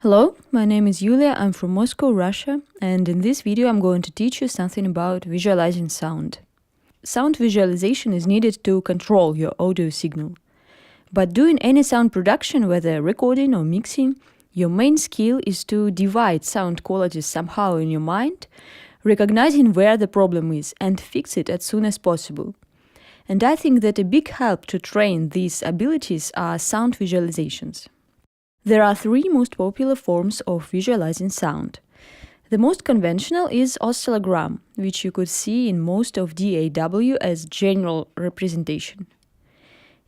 Hello, my name is Yulia, I'm from Moscow, Russia, and in this video I'm going to teach you something about visualizing sound. Sound visualization is needed to control your audio signal. But doing any sound production, whether recording or mixing, your main skill is to divide sound qualities somehow in your mind, recognizing where the problem is and fix it as soon as possible. And I think that a big help to train these abilities are sound visualizations. There are three most popular forms of visualizing sound. The most conventional is oscillogram, which you could see in most of DAW as general representation.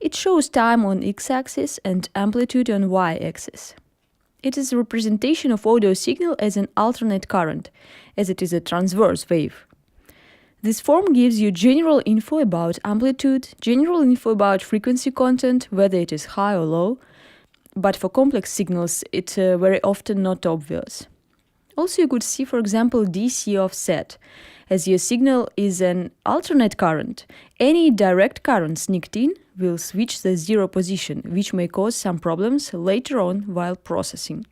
It shows time on x-axis and amplitude on y-axis. It is a representation of audio signal as an alternate current, as it is a transverse wave. This form gives you general info about amplitude, general info about frequency content, whether it is high or low, but for complex signals it's very often not obvious. Also, you could see, for example, DC offset. As your signal is an alternate current, any direct current sneaked in will switch the zero position, which may cause some problems later on while processing.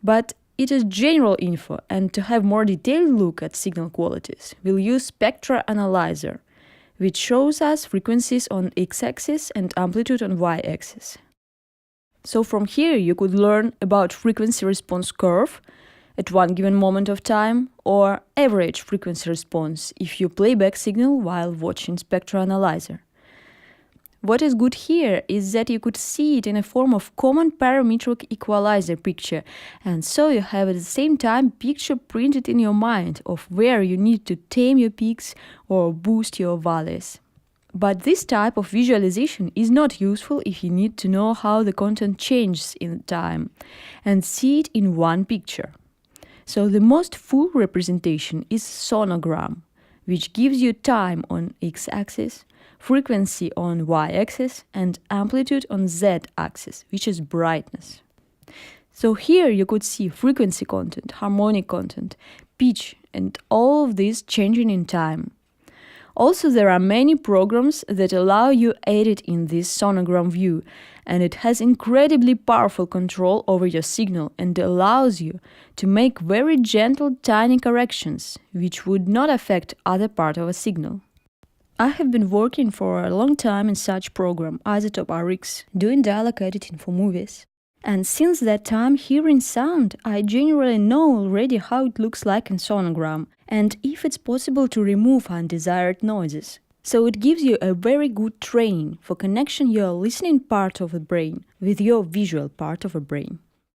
But it is general info, and to have more detailed look at signal qualities, we'll use spectra analyzer, which shows us frequencies on x-axis and amplitude on y-axis. So from here you could learn about frequency response curve at one given moment of time, or average frequency response if you play back signal while watching spectra analyzer. What is good here is that you could see it in a form of common parametric equalizer picture, and so you have at the same time picture printed in your mind of where you need to tame your peaks or boost your valleys. But this type of visualization is not useful if you need to know how the content changes in time and see it in one picture. So the most full representation is sonogram, which gives you time on x-axis, frequency on y-axis, and amplitude on z-axis, which is brightness. So here you could see frequency content, harmonic content, pitch, and all of this changing in time. Also, there are many programs that allow you edit in this sonogram view, and it has incredibly powerful control over your signal and allows you to make very gentle, tiny corrections, which would not affect other part of a signal. I have been working for a long time in such program, Isotope RX, doing dialogue editing for movies. And since that time, hearing sound, I generally know already how it looks like in sonogram, and if it's possible to remove undesired noises. So it gives you a very good training for connection your listening part of the brain with your visual part of the brain.